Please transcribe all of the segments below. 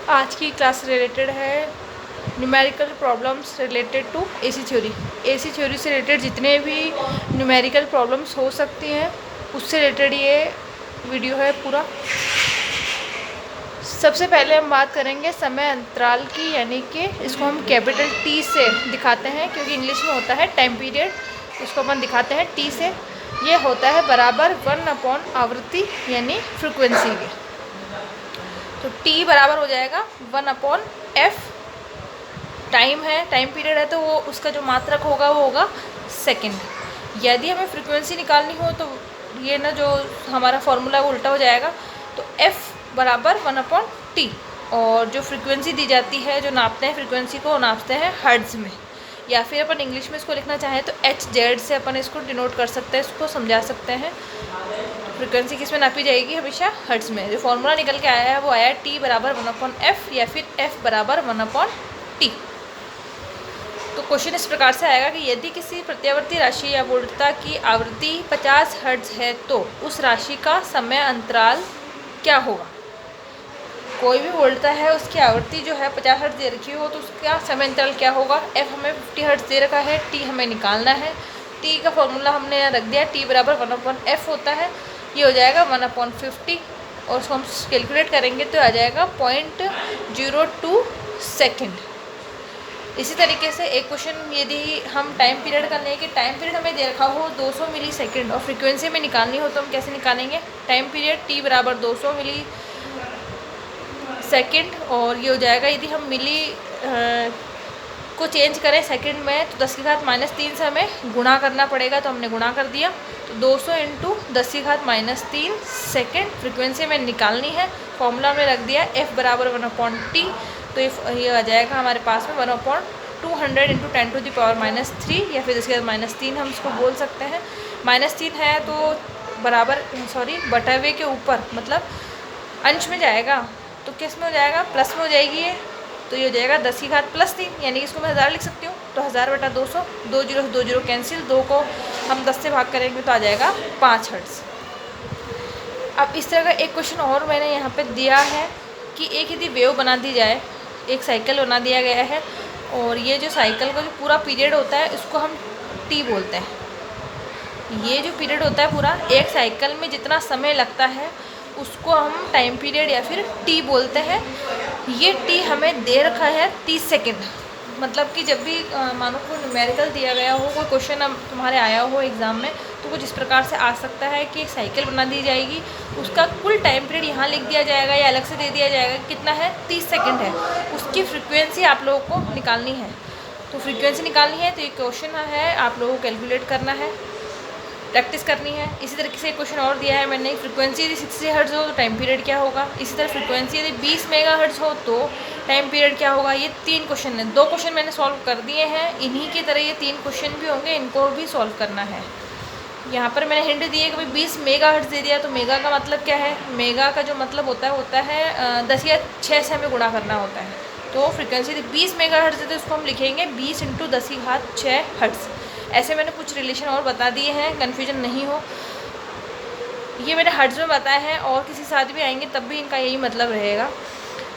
आज की class related है numerical problems related to AC theory. AC theory से रिलेटेड जितने भी न्यूमेरिकल प्रॉब्लम्स हो सकती हैं उससे रिलेटेड ये वीडियो है पूरा। सबसे पहले हम बात करेंगे समय अंतराल की, यानी कि इसको हम कैपिटल टी से दिखाते हैं क्योंकि इंग्लिश में होता है टाइम पीरियड, इसको अपन दिखाते हैं टी से। ये होता है बराबर 1 आवृत्ति यानी फ्रिक्वेंसी के। तो टी बराबर हो जाएगा 1/f। टाइम है, टाइम पीरियड है, तो वो उसका जो मात्रक होगा वो होगा सेकंड। यदि हमें फ्रीक्वेंसी निकालनी हो तो ये ना जो हमारा फॉर्मूला वो उल्टा हो जाएगा। तो f बराबर 1/t, और जो फ्रीक्वेंसी दी जाती है, जो नापते हैं फ्रीक्वेंसी को, नापते हैं हर्ट्ज़ में, या फिर अपन इंग्लिश में इसको लिखना चाहें तो HZ से अपन इसको डिनोट कर सकते हैं, इसको समझा सकते हैं। फ्रीक्वेंसी किस में नापी जाएगी? हमेशा हर्ट्ज़ में। जो फॉर्मूला निकल के आया है वो आया t बराबर 1/f या फिर f बराबर 1/t। तो क्वेश्चन इस प्रकार से आएगा कि यदि किसी प्रत्यावर्ती राशि या वोल्टता की आवृत्ति 50 हर्ट्ज़ है तो उस राशि का समय अंतराल क्या होगा। कोई भी वोल्टता है, उसकी आवृत्ति जो है 50 हर्ट्ज़ दे रखी हो तो उसका समय अंतराल क्या होगा। f हमें 50 हर्ट्ज़ दे रखा है, t हमें निकालना है। t का फॉर्मूला हमने यहाँ रख दिया, t बराबर 1/f होता है। ये हो जाएगा 1/50, और उसको हम कैलकुलेट करेंगे तो आ जाएगा 0.02 सेकेंड। इसी तरीके से एक क्वेश्चन यदि हम टाइम पीरियड का लें कि टाइम पीरियड हमें दे रखा हो 200 मिली सेकेंड और फ्रीक्वेंसी में निकालनी हो तो हम कैसे निकालेंगे। टाइम पीरियड t बराबर 200 मिली सेकेंड, और ये हो जाएगा, यदि हम मिली को चेंज करें सेकंड में तो 10⁻³ से हमें गुणा करना पड़ेगा, तो हमने गुणा कर दिया। तो 200 × 10⁻³ सेकेंड फ्रीक्वेंसी में निकालनी है। फॉर्मूला में रख दिया f बराबर 1/t, तो ये आ जाएगा हमारे पास में 1/200 × 10⁻³ या फिर (-3) हम इसको बोल सकते हैं। -3 है तो बराबर बटावे के ऊपर, मतलब अंश में जाएगा तो किस में हो जाएगा, प्लस में हो जाएगी ये। तो ये हो जाएगा 10⁻+3, यानी कि इसको मैं 1000 लिख सकती हूँ। तो 1000/200, 2 0 2 0 कैंसिल, 2 को हम 10 से भाग करेंगे तो आ जाएगा 5 हर्ट्ज़। अब इस तरह का एक क्वेश्चन और मैंने यहाँ पे दिया है कि एक यदि वेव बना दी जाए, एक साइकिल बना दिया गया है, और ये जो साइकिल का जो पूरा पीरियड होता है उसको हम t बोलते हैं। ये जो पीरियड होता है पूरा, एक साइकिल में जितना समय लगता है उसको हम टाइम पीरियड या फिर t बोलते हैं। ये t हमें दे रखा है 30 सेकेंड। मतलब कि जब भी मानो कोई न्यूमेरिकल दिया गया हो, कोई क्वेश्चन तुम्हारे आया हो एग्ज़ाम में, तो कुछ इस प्रकार से आ सकता है कि एक साइकिल बना दी जाएगी, उसका कुल टाइम पीरियड यहाँ लिख दिया जाएगा या अलग से दे दिया जाएगा, कितना है 30 सेकेंड है। उसकी फ्रीक्वेंसी आप लोगों को निकालनी है। तो फ्रीक्वेंसी निकालनी है तो ये क्वेश्चन है, आप लोगों को कैलकुलेट करना है, प्रैक्टिस करनी है। इसी तरीके से एक क्वेश्चन और दिया है मैंने, फ्रीक्वेंसी यदि 60 हर्ट्ज़ हो तो टाइम पीरियड क्या होगा। इसी तरह फ्रीक्वेंसी यदि 20 मेगाहर्ट्ज़ हो तो टाइम पीरियड क्या होगा। ये 3 क्वेश्चन हैं, 2 क्वेश्चन मैंने सॉल्व कर दिए हैं। इन्हीं की तरह ये 3 क्वेश्चन भी होंगे, इनको भी सॉल्व करना है। यहाँ पर मैंने हिंट दी है कि भाई 20 मेगाहर्ट्ज़ दे दिया, तो मेगा का मतलब क्या है। मेगा का जो मतलब होता है 10 या 6 से हमें गुणा करना होता है। तो फ्रीक्वेंसी यदि 20 मेगाहर्ट्ज़ है तो उसको हम लिखेंगे 20 × 10⁶ हर्ट्ज़। ऐसे मैंने कुछ रिलेशन और बता दिए हैं, कन्फ्यूजन नहीं हो। ये मैंने हर्ट्ज़ में बताया है, और किसी साथ भी आएंगे तब भी इनका यही मतलब रहेगा।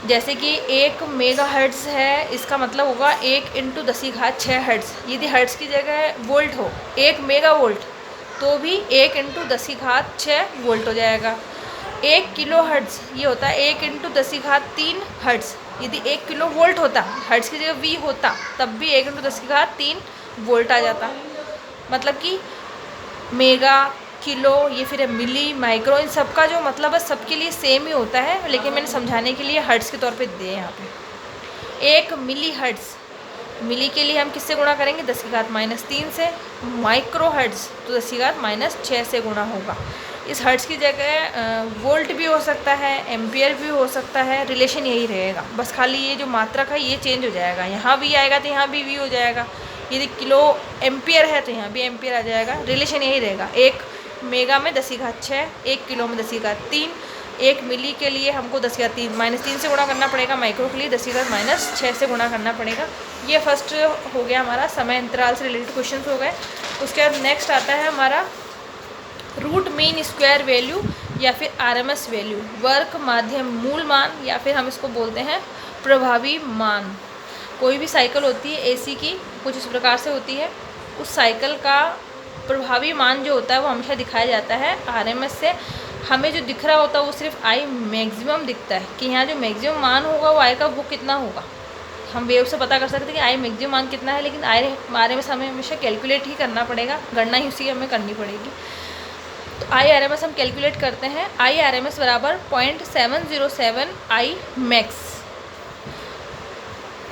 जैसे कि 1 मेगाहर्ट्ज़ है, इसका मतलब होगा 1 × 10⁶ हर्ट्ज़। यदि हर्ट्ज़ की जगह वोल्ट हो, 1 मेगा वोल्ट, तो भी 1 × 10⁶ वोल्ट हो जाएगा। 1 किलो हर्ट्ज़ ये होता है 1 × 10⁻³ हर्ट्ज़। यदि 1 किलो वोल्ट होता, हर्ट्ज़ की जगह V होता, तब भी 1 × 10⁻³ वोल्ट आ जाता। मतलब कि मेगा, किलो, ये फिर मिली, माइक्रो, इन सब का जो मतलब है सबके लिए सेम ही होता है, लेकिन मैंने समझाने के लिए हर्ट्ज़ के तौर पे दिए यहाँ पे। 1 मिली हर्ट्ज़, मिली के लिए हम किससे गुणा करेंगे 10⁻³ से। माइक्रो हर्ट्ज़ तो 10⁻6 से गुणा होगा। इस हर्ट्ज़ की जगह वोल्ट भी हो सकता है, एम्पियर भी हो सकता है, रिलेशन यही रहेगा। बस खाली ये जो मात्रक है ये चेंज हो जाएगा, यहाँ भी आएगा तो यहाँ भी V हो जाएगा। यदि किलो एम्पियर है तो यहाँ भी एम्पियर आ जाएगा, रिलेशन यही रहेगा। 1 मेगा में 10�6, 1 किलो में 10⁻3, 1 मिली के लिए हमको 10⁻³ से गुणा करना पड़ेगा, माइक्रो के लिए 10⁻6 से गुणा करना पड़ेगा। ये फर्स्ट हो गया हमारा समय अंतराल से रिलेटेड क्वेश्चन हो गए। उसके बाद नेक्स्ट आता है हमारा रूट मीन स्क्वायर वैल्यू या फिर आरएमएस वैल्यू, वर्क, माध्यम, मूल मान, या फिर हम इसको बोलते हैं प्रभावी मान। कोई भी साइकिल होती है एसी की, कुछ इस प्रकार से होती है, उस साइकिल का प्रभावी मान जो होता है वो हमेशा दिखाया जाता है आरएमएस से। हमें जो दिख रहा होता है वो सिर्फ आई मैक्सिमम दिखता है कि यहाँ जो मैक्सिमम मान होगा वो आई का वो कितना होगा। हम वेव से पता कर सकते हैं कि आई मैक्सिमम मान कितना है, लेकिन आरएमएस हमें हमेशा कैलकुलेट ही करना पड़ेगा, गणना ही उसी हमें करनी पड़ेगी। तो आई आरएमएस हम कैलकुलेट करते हैं। आई आरएमएस बराबर 0.707 आई मैक्स।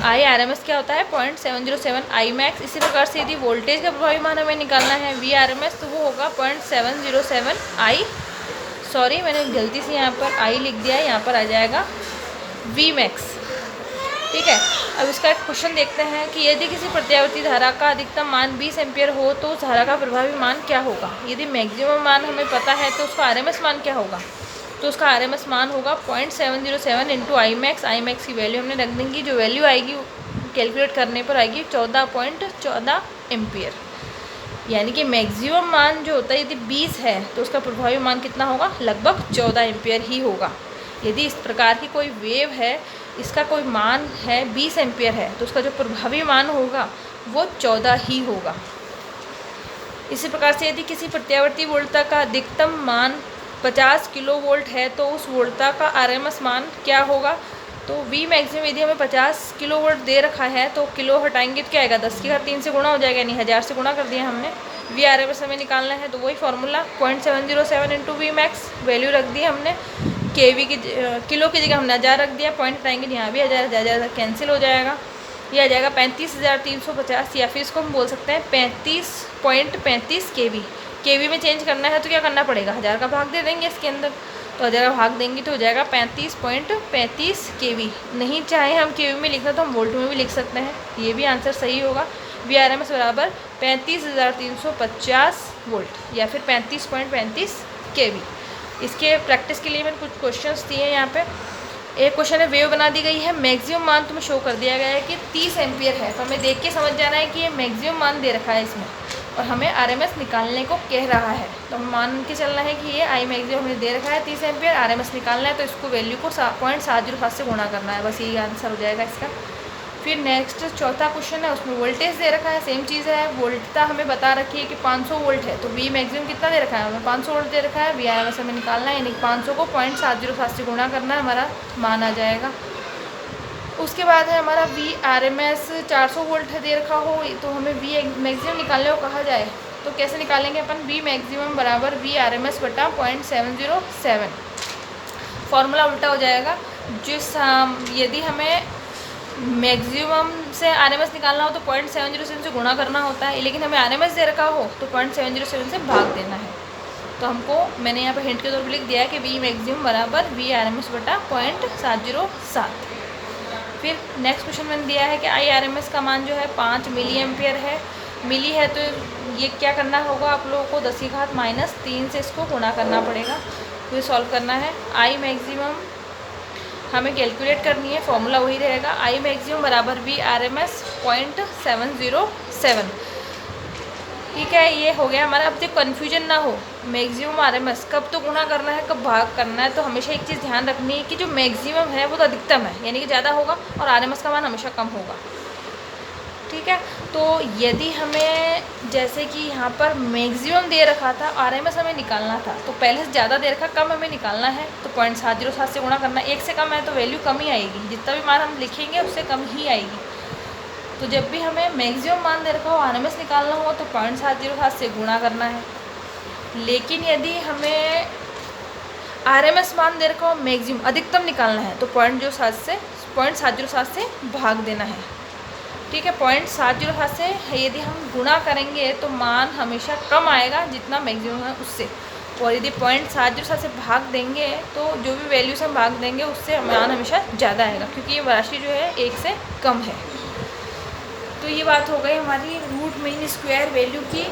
आई आरएमएस क्या होता है 0.707 आई मैक्स। इसी प्रकार से यदि वोल्टेज का प्रभावी मान हमें निकालना है वी आरएमएस, तो वो होगा 0.707 आई, सॉरी मैंने गलती से यहाँ पर आई लिख दिया है, यहाँ पर आ जाएगा वी मैक्स। ठीक है, अब इसका एक क्वेश्चन देखते हैं कि यदि किसी प्रत्यावर्ती धारा का अधिकतम मान 20 एम्पियर हो तो उस धारा का प्रभावी मान क्या होगा। यदि मैक्सिमम मान हमें पता है तो उसका आरएमएस मान क्या होगा, तो उसका आरएमएस मान होगा 0.707 into I max. I max की वैल्यू हमने रख देंगी, जो वैल्यू आएगी कैलकुलेट करने पर आएगी 14.14 एम्पियर। यानी कि मैक्सिमम मान जो होता है यदि 20 है तो उसका प्रभावी मान कितना होगा, लगभग 14 एम्पियर ही होगा। यदि इस प्रकार की कोई वेव है, इसका कोई मान है 20 एम्पियर है, तो उसका जो प्रभावी मान होगा वो 14 ही होगा। इसी प्रकार से यदि किसी प्रत्यावर्ती वोल्टता का अधिकतम मान 50 किलो वोल्ट है तो उस वोल्टता का आरएमएस मान क्या होगा। तो वी मैक्सिमम यदि हमें 50 किलो वोल्ट दे रखा है तो किलो हटाएंगे तो क्या आएगा, 10 की घात 3 से गुणा हो जाएगा, यानी 1000 से गुणा कर दिया हमने। वी आरएमएस हमें निकालना है तो वही formula 0.707 into V max, value रख दी हमने। केवी की किलो की जगह हमने 1000 रख दिया, पॉइंट हटाएंगे यहाँ भी 1000 कैंसिल हो जाएगा, ये आ जाएगा 35,350, या फिर इसको हम बोल सकते हैं 35.35 केवी। केवी में चेंज करना है तो क्या करना पड़ेगा, 1000 का भाग दे देंगे इसके अंदर, तो 1000 का भाग देंगे तो हो जाएगा 35.35 केवी। नहीं चाहे हम केवी में लिखना तो हम वोल्ट में भी लिख सकते हैं, ये भी आंसर सही होगा। वी आर एम एस बराबर 35,350 वोल्ट या फिर 35.35 केवी। इसके प्रैक्टिस के लिए मैंने कुछ क्वेश्चंस दिए हैं यहाँ पे। एक क्वेश्चन है वेव बना दी गई है, मैक्सिमम मान तुम्हें शो कर दिया गया है कि 30 एम्पियर है, तो हमें देख के समझ जाना है कि ये मैक्सिमम मान दे रखा है इसमें और हमें आरएमएस निकालने को कह रहा है। तो हम मान के चलना है कि ये आई मैक्सिमम हमें दे रखा है 30 एम्पियर, आरएमएस निकालना है तो इसको वैल्यू को 0.707 से गुणा करना है, बस यही आंसर हो जाएगा इसका। फिर नेक्स्ट चौथा क्वेश्चन है, उसमें वोल्टेज दे रखा है, सेम चीज़ है, वोल्टता हमें बता रखी है कि 500 वोल्ट है, तो वी मैक्सिमम कितना दे रखा है, हमें 500 वोल्ट दे रखा है, वी आरएमएस हमें निकालना है, यानी 500 को 0.707 से गुणा करना है, हमारा मान आ जाएगा। उसके बाद है हमारा वी आरएमएस 400 वोल्ट है दे रखा हो, तो हमें वी मैक्सिमम निकालने को कहा जाए तो कैसे निकालेंगे अपन, वी मैक्सिमम बराबर वी आरएमएस बटा 0.707, फॉर्मूला उल्टा हो जाएगा। जिस यदि हमें मैक्सिमम से आरएमएस निकालना हो तो 0.707 से गुणा करना होता है, लेकिन हमें आरएमएस दे रखा हो तो 0.707 से भाग देना है। तो हमको मैंने यहाँ पर हिंट के तौर पर लिख दिया है कि वी मैक्सिमम बराबर वी आरएमएस बटा 0.707। फिर नेक्स्ट क्वेश्चन मैंने दिया है कि आई आरएमएस का मान जो है 5 मिली एम्पियर है, मिली है तो ये क्या करना होगा आप लोगों को 10⁻³ से इसको गुणा करना पड़ेगा, तो ये सॉल्व करना है। आई मैक्सिमम हमें कैलकुलेट करनी है, फॉर्मूला वही रहेगा, आई मैक्सिमम बराबर वी आरएमएस 0.707। ठीक है, ये हो गया हमारा। अब जब कन्फ्यूजन ना हो मैक्सिमम आरएमएस कब तो गुणा करना है कब भाग करना है, तो हमेशा एक चीज़ ध्यान रखनी है कि जो मैक्सिमम है वो तो अधिकतम है, यानी कि ज़्यादा होगा और आरएमएस का मान हमेशा कम होगा। ठीक है, तो यदि हमें जैसे कि यहाँ पर मैक्सिमम दे रखा था, आरएमएस हमें निकालना था, तो पहले से ज़्यादा दे रखा, कम हमें निकालना है तो 0.707 से गुणा करना है। 1 से कम है तो वैल्यू कम ही आएगी, जितना भी मान हम लिखेंगे उससे कम ही आएगी। तो जब भी हमें मैक्सिमम मान दे रखा हो, आरएमएस निकालना हो तो 0.707 से गुणा करना है। लेकिन यदि हमें आरएमएस मान दे रखा हो, मैक्सिमम अधिकतम निकालना है तो 0.707 से भाग देना है। ठीक है, 0.707 से यदि हम गुणा करेंगे तो मान हमेशा कम आएगा जितना मैक्सिमम है उससे, और यदि 0.707 से भाग देंगे तो जो भी वैल्यू से हम भाग देंगे उससे मान हमेशा ज़्यादा आएगा, क्योंकि ये राशि जो है 1 से कम है। तो ये बात हो गई हमारी रूट मीन स्क्वायर वैल्यू की।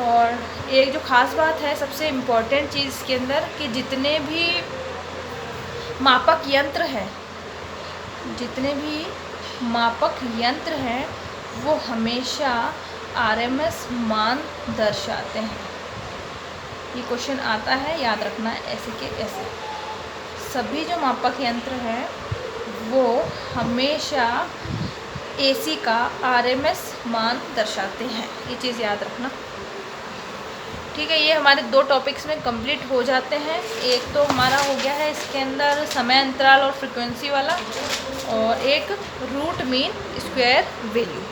और एक जो ख़ास बात है, सबसे इम्पॉर्टेंट चीज़ के अंदर, कि जितने भी मापक यंत्र हैं, जितने भी मापक यंत्र हैं वो हमेशा आरएमएस मान दर्शाते हैं। ये क्वेश्चन आता है, याद रखना है ऐसे के ऐसे। सभी जो मापक यंत्र हैं वो हमेशा AC का RMS मान दर्शाते हैं, ये चीज़ याद रखना। ठीक है, ये हमारे 2 टॉपिक्स में कंप्लीट हो जाते हैं। एक तो हमारा हो गया है इसके अंदर समय अंतराल और फ्रीक्वेंसी वाला, और एक रूट मीन स्क्वायर वैल्यू।